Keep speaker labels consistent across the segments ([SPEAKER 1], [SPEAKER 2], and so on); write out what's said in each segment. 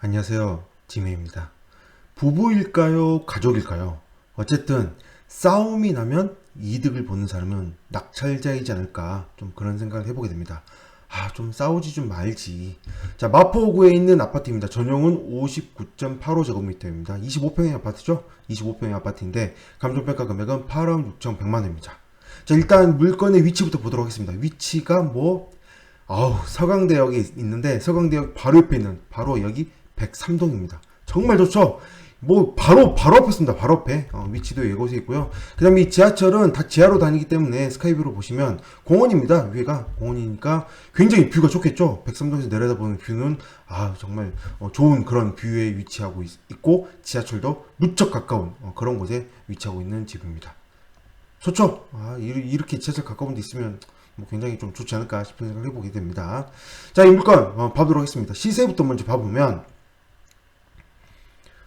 [SPEAKER 1] 안녕하세요. 지메입니다. 부부일까요? 가족일까요? 어쨌든 싸움이 나면 이득을 보는 사람은 낙찰자이지 않을까 좀 그런 생각을 해보게 됩니다. 좀 싸우지 좀 말지. 자, 마포구에 있는 아파트입니다. 전용은 59.85제곱미터입니다. 25평의 아파트죠? 25평의 아파트인데 감정평가 금액은 8억 6,100만 원입니다. 자, 일단 물건의 위치부터 보도록 하겠습니다. 위치가 서강대역에 있는데 서강대역 바로 옆에 있는 바로 여기 103동입니다. 정말 좋죠? 바로 앞에 습니다. 바로 앞에. 위치도 이곳에 있고요. 그 다음에 이 지하철은 다 지하로 다니기 때문에 스카이뷰로 보시면 공원입니다. 위에가 공원이니까 굉장히 뷰가 좋겠죠? 103동에서 내려다보는 뷰는 정말 좋은 그런 뷰에 위치하고 있고 지하철도 무척 가까운 그런 곳에 위치하고 있는 집입니다. 좋죠? 이렇게 지하철 가까운 데 있으면 굉장히 좀 좋지 않을까 싶은 생각을 해보게 됩니다. 자, 이 물건 봐보도록 하겠습니다. 시세부터 먼저 봐보면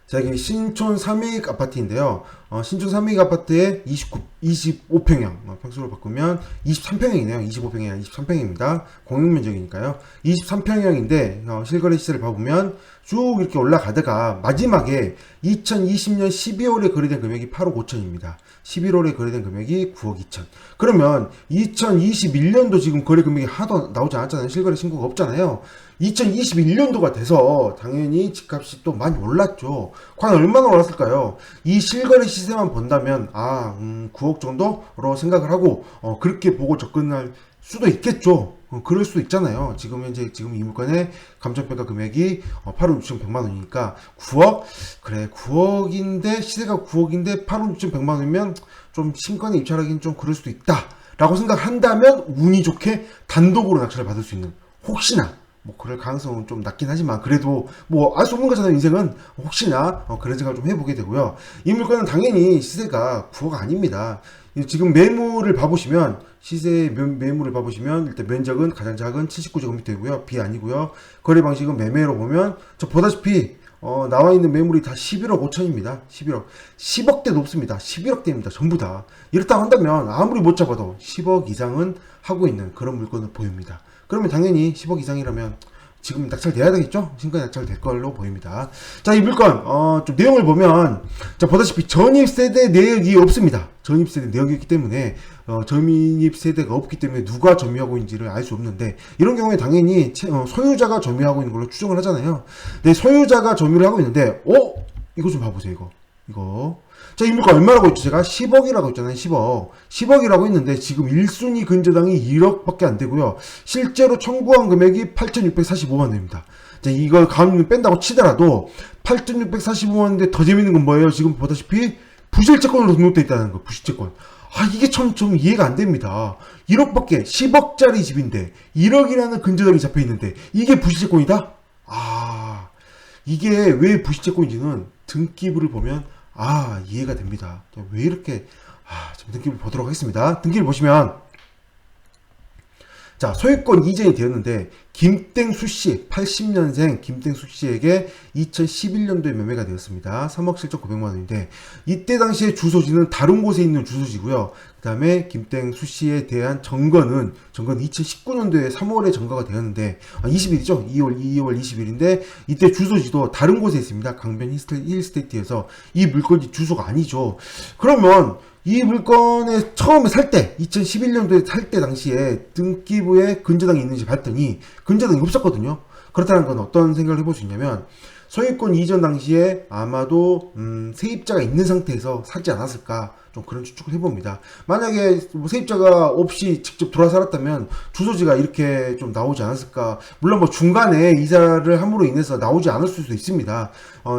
[SPEAKER 1] 자, 여기 신촌 3익 아파트인데요. 신촌 3익 아파트에 25평형, 평수로 바꾸면 23평형이네요. 25평이 아니라 23평입니다. 공용면적이니까요. 23평형인데, 실거래 시세를 봐보면 쭉 이렇게 올라가다가 마지막에 2020년 12월에 거래된 금액이 8억 5천입니다. 11월에 거래된 금액이 9억 2천. 그러면 2021년도 지금 거래 금액이 하나도 나오지 않았잖아요. 실거래 신고가 없잖아요. 2021년도가 돼서 당연히 집값이 또 많이 올랐죠. 과연 얼마나 올랐을까요? 이 실거래 시세만 본다면 9억 정도로 생각을 하고 그렇게 보고 접근할 수도 있겠죠. 그럴 수도 있잖아요. 지금 이 물건의 감정평가 금액이 8억 6,100만 원이니까 9억? 그래, 9억인데 시세가 9억인데 8억 6,100만 원이면 좀 신권에 입찰하기는 좀 그럴 수도 있다 라고 생각한다면 운이 좋게 단독으로 낙찰을 받을 수 있는, 혹시나 그럴 가능성은 좀 낮긴 하지만 그래도 알 수 없는 거잖아요. 인생은. 혹시나 그런 생각을 좀 해보게 되고요. 이 물건은 당연히 시세가 9억 아닙니다. 지금 매물을 봐보시면 매물을 봐보시면 일단 면적은 가장 작은 79제곱미터이고요. 비 아니고요. 거래 방식은 매매로 보면 저 보다시피 나와 있는 매물이 다 11억 5천입니다. 10억대 높습니다. 11억대입니다. 전부 다. 이렇다 한다면 아무리 못 잡아도 10억 이상은 하고 있는 그런 물건을 보입니다. 그러면 당연히 10억 이상이라면 지금 낙찰돼야 되겠죠? 신고에 낙찰될 걸로 보입니다. 자, 이 물건 좀 내용을 보면 보다시피 전입세대 내역이 없습니다. 전입세대 내역이 있기 때문에 전입세대가 없기 때문에 누가 점유하고 있는지를 알 수 없는데, 이런 경우에 당연히 소유자가 점유하고 있는 걸로 추정을 하잖아요. 근데 소유자가 점유를 하고 있는데 이거 좀 봐보세요. 이거. 자, 이 물건 얼마라고 했죠? 제가 10억이라고 했잖아요. 10억이라고 했는데 지금 1순위 근저당이 1억밖에 안 되고요. 실제로 청구한 금액이 8,645만 원입니다. 자, 이걸 가압류 뺀다고 치더라도 8,645만원인데 더 재밌는 건 뭐예요? 지금 보다시피 부실채권으로 등록되어 있다는 거. 부실채권. 이게 좀 이해가 안 됩니다. 1억밖에 10억짜리 집인데 1억이라는 근저당이 잡혀 있는데 이게 부실채권이다? 이게 왜 부실채권인지는 등기부를 보면 이해가 됩니다. 왜 이렇게 등기부를 보도록 하겠습니다. 등기를 보시면 자, 소유권 이전이 되었는데 김땡수씨, 80년생 김땡수씨에게 2011년도에 매매가 되었습니다. 3억 7,900만 원인데 이때 당시에 주소지는 다른 곳에 있는 주소지고요. 그 다음에 김땡수씨에 대한 점거는 2019년도에 3월에 점거가 되었는데 20일이죠. 2월 20일인데 이때 주소지도 다른 곳에 있습니다. 강변 힐스테이트에서. 이 물건이 주소가 아니죠. 그러면 이 물건에 처음에 살 때, 2011년도에 살 때 당시에 등기부에 근저당이 있는지 봤더니 근저당이 없었거든요. 그렇다는 건 어떤 생각을 해볼 수 있냐면 소유권 이전 당시에 아마도 세입자가 있는 상태에서 사지 않았을까, 좀 그런 추측을 해봅니다. 만약에 세입자가 없이 직접 들어와 살았다면 주소지가 이렇게 좀 나오지 않았을까. 물론 중간에 이사를 함으로 인해서 나오지 않을 수도 있습니다.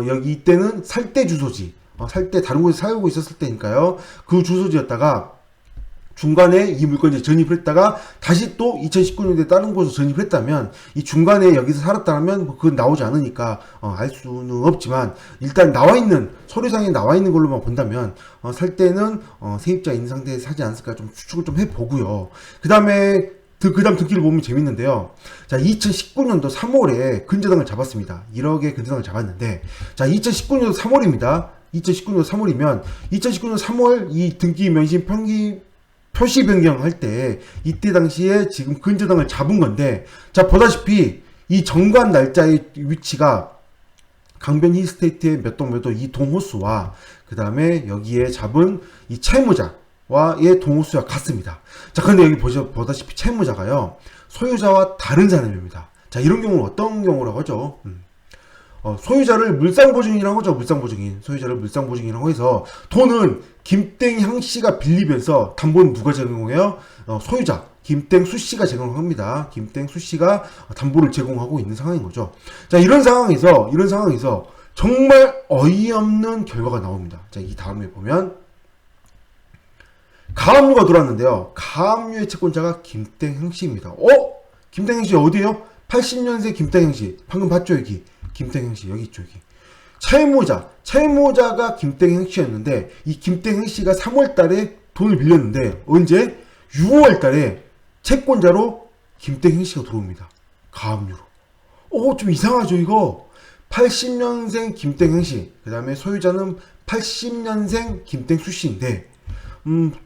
[SPEAKER 1] 여기 이때는 살 때 주소지, 살 때 다른 곳에 살고 있었을 때니까요. 그 주소지였다가 중간에 이 물건을 전입을 했다가 다시 또 2019년도에 다른 곳으로 전입을 했다면, 이 중간에 여기서 살았다면 그건 나오지 않으니까 알 수는 없지만 일단 서류상에 나와 있는 걸로만 본다면 살 때는 세입자 있는 상태에서 사지 않았을까 좀 추측을 좀 해보고요. 그 다음 등기를 보면 재밌는데요. 자, 2019년도 3월에 근저당을 잡았습니다. 1억의 근저당을 잡았는데, 자, 2019년도 3월입니다. 2019년 3월이면 2019년 3월 이 등기 면신 표시 변경할 때 이때 당시에 지금 근저당을 잡은 건데, 자, 보다시피 이 정관 날짜의 위치가 강변 힐스테이트의 몇 동 이 동호수와 그 다음에 여기에 잡은 이 채무자와의 동호수와 같습니다. 자, 그런데 여기 보다시피 채무자가요, 소유자와 다른 사람입니다. 자, 이런 경우는 어떤 경우라고 하죠? 소유자를 물상보증인이라고 하죠. 물상보증인. 소유자를 물상보증인이라고 해서 돈은 김땡향 씨가 빌리면서 담보는 누가 제공해요? 소유자 김땡수 씨가 제공합니다. 김땡수 씨가 담보를 제공하고 있는 상황인 거죠. 자, 이런 상황에서 정말 어이없는 결과가 나옵니다. 자, 이 다음에 보면 가압류가 들어왔는데요. 가압류의 채권자가 김땡향 씨입니다. 김땡향 씨 어디에요? 80년생 김땡향 씨. 방금 봤죠, 여기. 김땡향 씨 여기 있죠, 여기. 채무자가 김땡향 씨였는데, 이 김땡향 씨가 3월 달에 돈을 빌렸는데, 언제? 6월 달에 채권자로 김땡향 씨가 들어옵니다. 가압류로. 좀 이상하죠, 이거? 80년생 김땡향 씨, 그 다음에 소유자는 80년생 김땡수 씨인데,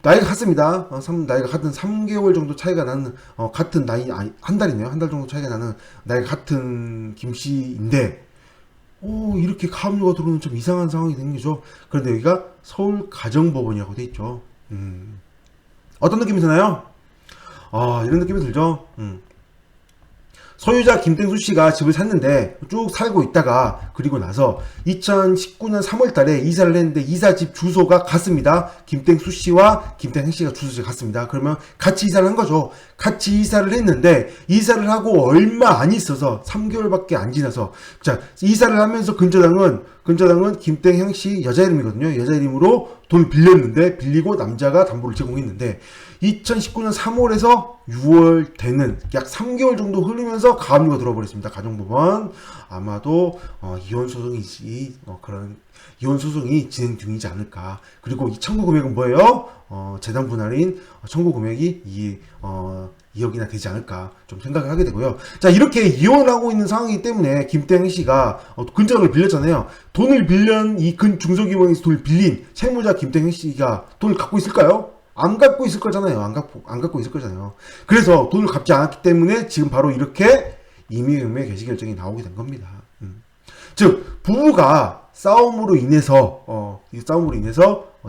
[SPEAKER 1] 나이가 같습니다. 나이가 같은 3개월 정도 차이가 나는, 같은 나이, 한 달이네요. 한 달 정도 차이가 나는 나이가 같은 김씨인데, 이렇게 가압류가 들어오는 좀 이상한 상황이 생기죠. 그런데 여기가 서울가정법원이라고 돼 있죠. 어떤 느낌이 드나요? 이런 느낌이 들죠. 소유자 김땡수 씨가 집을 샀는데 쭉 살고 있다가, 그리고 나서 2019년 3월 달에 이사를 했는데 이사집 주소가 같습니다. 김땡수 씨와 김땡행 씨가 주소지가 같습니다. 그러면 같이 이사를 한 거죠. 같이 이사를 했는데 이사를 하고 얼마 안 있어서 3개월밖에 안 지나서, 자, 이사를 하면서 근저당은 김땡행 씨 여자 이름이거든요. 여자 이름으로 돈을 빌리고 남자가 담보를 제공했는데 2019년 3월에서 6월 되는 약 3개월 정도 흐르면서 가압류가 들어버렸습니다. 가정법원. 아마도 이혼 소송이 진행 중이지 않을까. 그리고 이 청구 금액은 뭐예요? 재단 분할인 청구 금액이 2억이나 되지 않을까 좀 생각을 하게 되고요. 자, 이렇게 이혼을 하고 있는 상황이기 때문에 김땡 씨가 근저당을 빌렸잖아요. 돈을 빌린 이 중소기업에서 돈을 빌린 채무자 김땡 씨가 돈을 갖고 있을까요? 안 갖고 있을 거잖아요. 안 갖고 있을 거잖아요. 그래서 돈을 갚지 않았기 때문에 지금 바로 이렇게 임의경매 개시 결정이 나오게 된 겁니다. 즉, 부부가 싸움으로 인해서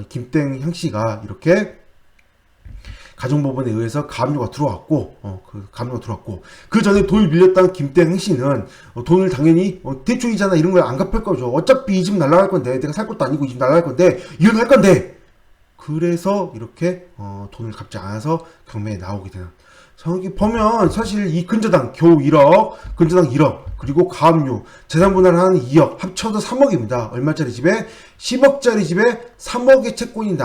[SPEAKER 1] 김땡향 씨가 이렇게 가정법원에 의해서 가압류가 들어왔고, 그 전에 돈을 빌렸던 김땡향 씨는 돈을 당연히 대출이잖아 이런 걸 안 갚을 거죠. 어차피 이 집 날라갈 건데, 내가 살 것도 아니고 이 집 날라갈 건데 이혼할 건데. 그래서 이렇게 돈을 갚지 않아서 경매에 나오게 되는. 여기 보면 사실 이 근저당 겨우 1억, 그리고 가압류, 재산분할하는 2억, 합쳐도 3억입니다. 얼마짜리 집에? 10억짜리 집에 3억의 채권이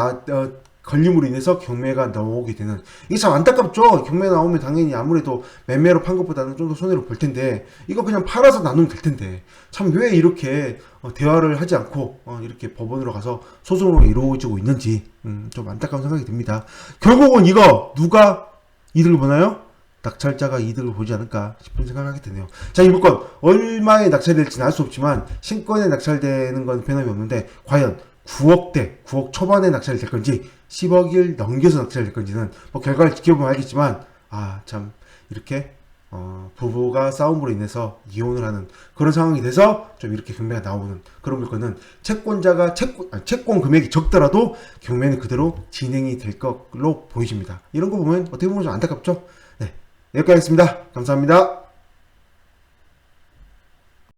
[SPEAKER 1] 걸림으로 인해서 경매가 나오게 되는. 이게 참 안타깝죠. 경매 나오면 당연히 아무래도 매매로 판 것보다는 좀 더 손해를 볼 텐데, 이거 그냥 팔아서 나누면 될 텐데, 참 왜 이렇게 대화를 하지 않고 이렇게 법원으로 가서 소송으로 이루어지고 있는지 좀 안타까운 생각이 듭니다. 결국은 이거 누가 이득을 보나요? 낙찰자가 이득을 보지 않을까 싶은 생각을 하게 되네요. 자, 이 물건 얼마에 낙찰될지는 알 수 없지만 신권에 낙찰되는 건 변함이 없는데, 과연 9억 초반에 낙찰이 될 건지 10억을 넘겨서 낙찰이 될 건지는 결과를 지켜보면 알겠지만, 참 이렇게 부부가 싸움으로 인해서 이혼을 하는 그런 상황이 돼서 좀 이렇게 경매가 나오는 그런 물건은 채권자가 채권 금액이 적더라도 경매는 그대로 진행이 될 걸로 보이십니다. 이런 거 보면 어떻게 보면 좀 안타깝죠? 네, 여기까지 하겠습니다. 감사합니다.